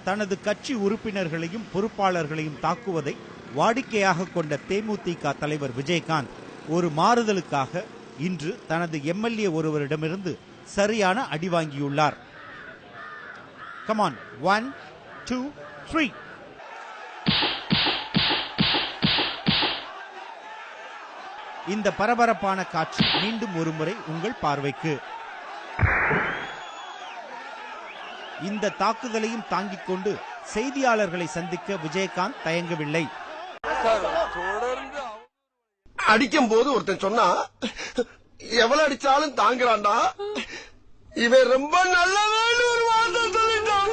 தனது கட்சி உறுப்பினர்களையும் பொறுப்பாளர்களையும் தாக்குவதை வாடிக்கையாக கொண்ட தேமுதிக தலைவர் விஜயகாந்த் ஒரு மாறுதலுக்காக இன்று தனது எம்எல்ஏ ஒருவரிடமிருந்து சரியான அடி வாங்கியுள்ளார். கமான், 1 2 3. இந்த பரபரப்பான காட்சி மீண்டும் ஒருமுறை உங்கள் பார்வைக்கு. இந்த தாக்குதலையும் தாங்கிக் கொண்டு செய்தியாளர்களை சந்திக்க விஜயகாந்த் தயங்கவில்லை. அடிக்கும் போது ஒருத்தன் சொன்னா எவ்வளவு அடிச்சாலும் தாங்குறான்டா, இவன் ரொம்ப நல்லவன் ஒரு வார்த்தை சொல்லிட்டான்.